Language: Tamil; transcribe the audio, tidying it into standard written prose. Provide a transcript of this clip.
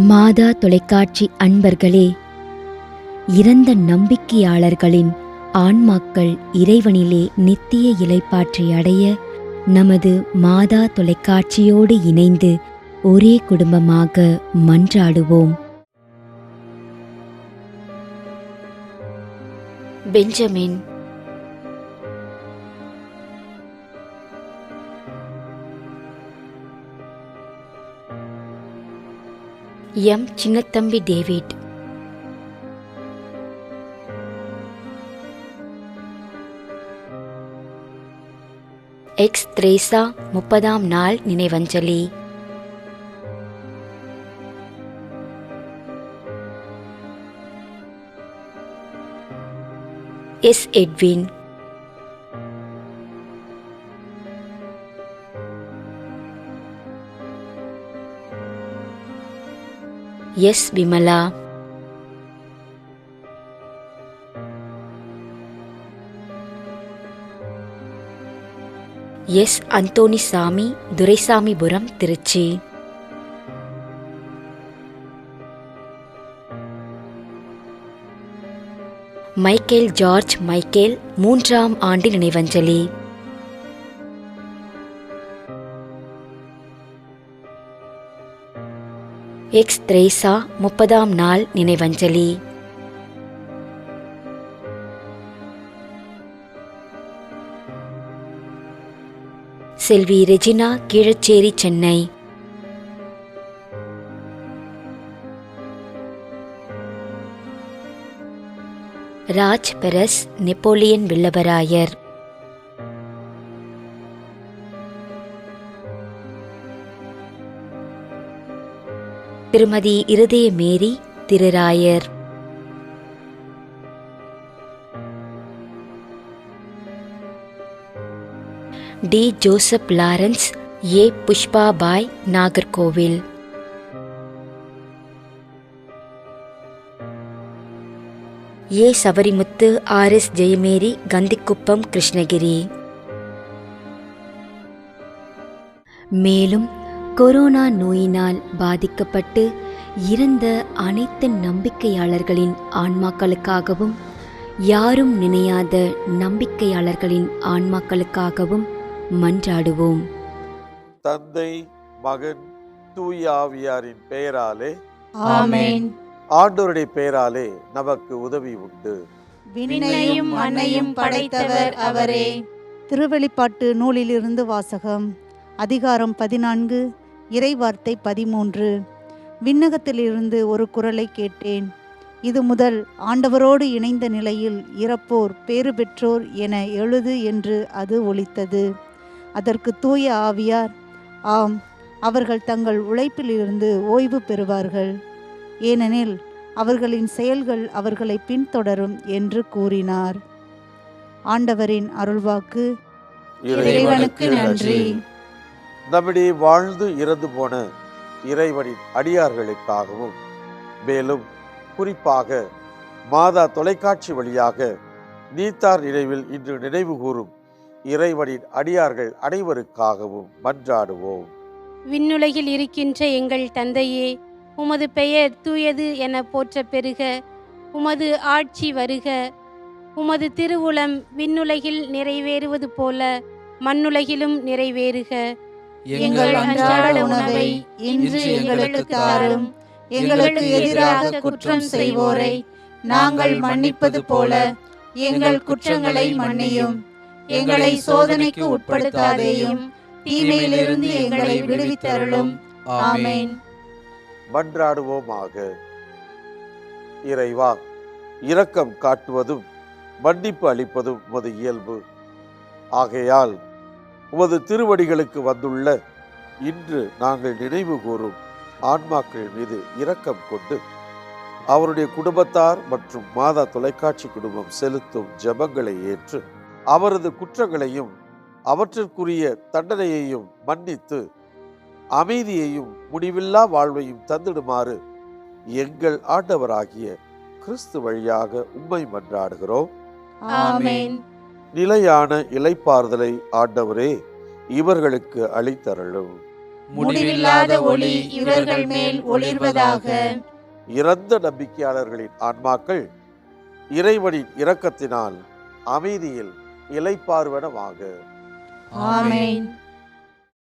மாதா தொலைக்காட்சி அன்பர்களே, இறந்த நம்பிக்கையாளர்களின் ஆன்மாக்கள் இறைவனிலே நித்திய இளைப்பாற்றி அடைய நமது மாதா தொலைக்காட்சியோடு இணைந்து ஒரே குடும்பமாக மன்றாடுவோம். Benjamin, M Chinnathambi David, X Theresa 30ஆம் நாள் நினைவஞ்சலி. S Edwin, S Vimala, S Anthonysamy, Duraisamypuram, Trichy. Michael George Michael 3ஆம் ஆண்டு நினைவஞ்சலி. எக்ஸ் திரேசா 30ஆம் நாள் நினைவஞ்சலி. செல்வி Regina, Keelacheri, Chennai. Raj Peres, Napoleon Villavarayar. திருமதி Irudaya Mary, Thirurayar. T Joseph Lawrence, A Pushpabai, Nagercoil. A Sabarimuthu, R S. Jayamary, Kandikuppam, Krishnagiri. மேலும் கொரோனா நோயினால் பாதிக்கப்பட்டு இறந்த அனைத்து நம்பிக்கையாளர்களின் ஆன்மாக்களுக்காகவும், யாரும் நினையாத நம்பிக்கையாளர்களின் ஆன்மாக்களுக்காகவும் மன்றாடுவோம். தந்தை, மகன், தூய ஆவியாரின் பெயராலே ஆமென். ஆண்டவருடைய பெயராலே நமக்கு உதவி உண்டு. விண்ணையும் மண்ணையும் படைத்தவர் அவரே. திருவெளிப்பாட்டு நூலிலிருந்து வாசகம். அதிகாரம் 14, இறைவார்த்தை 13. விண்ணகத்திலிருந்து ஒரு குரலை கேட்டேன். இது முதல் ஆண்டவரோடு இணைந்த நிலையில் இறப்போர் பேறு பெற்றோர் என எழுது என்று அது ஒலித்தது. அதற்கு தூய ஆவியார், ஆம், அவர்கள் தங்கள் உழைப்பிலிருந்து ஓய்வு பெறுவார்கள், ஏனெனில் அவர்களின் செயல்கள் அவர்களை பின்தொடரும் என்று கூறினார். ஆண்டவரின் அருள்வாக்கு. இறைவனுக்கு நன்றி. நம்மிடையே வாழ்ந்து இறந்து போன இறைவனின் அடியார்களுக்காகவும், மேலும் குறிப்பாக மாதா தொலைக்காட்சி வழியாக நீத்தார் நினைவில் இன்று நினைவு கூறும் இறைவனின் அடியார்கள் அனைவருக்காகவும் மன்றாடுவோம். விண்ணுலகில் இருக்கின்ற எங்கள் தந்தையே, உமது பெயர் தூயது என போற்ற பெறுக. உமது ஆட்சி வருக. உமது திருவுளம் விண்ணுலகில் நிறைவேறுவது போல மண்ணுலகிலும் நிறைவேறுக. எங்கள் அன்றாட உணவை இன்று எங்களுக்கு தாரும். எங்களுக்கு எதிராக குற்றம் செய்வோரை நாங்கள் மன்னிப்பது போல எங்கள் குற்றங்களை மன்னியும். எங்களை சோதனைக்கு உட்படுத்தாதேயும், தீமையிலிருந்து எங்களை விடுவித்தருளும். ஆமென். மன்றாடுவோமாக. இறைவா, இரக்கம் காட்டுவதும் மன்னிப்பு அளிப்பதும் உமது இயல்பு. ஆகையால் உமது திருவடிகளுக்கு வந்துள்ள இன்று நாங்கள் நினைவு கூறும் ஆன்மாக்கள் மீது இரக்கம் கொண்டு அவருடைய குடும்பத்தார் மற்றும் மாதா தொலைக்காட்சி குடும்பம் செலுத்தும் ஜெபங்களை ஏற்று அவரது குற்றங்களையும் அவற்றிற்குரிய தண்டனையையும் மன்னித்து அமைதியையும் முடிவில்லா வாழ்வையும் தந்திடுமாறு எங்கள் ஆண்டவராகிய கிறிஸ்து வழியாக உம்மை மன்றாடுகிறோம். ஆமென். நிலையான இளைப்பாறுதலை ஆண்டவரே இவர்களுக்கு அளித்தருளும். முடிவில்லாத ஒளி இவர்கள் மேல் ஒளிர்வதாக. இறந்த நம்பிக்கையாளர்களின் ஆன்மாக்கள் இறைவனின் இரக்கத்தினால் அமைதியில் இளைப்பாறுவனவாக. ஆமென்.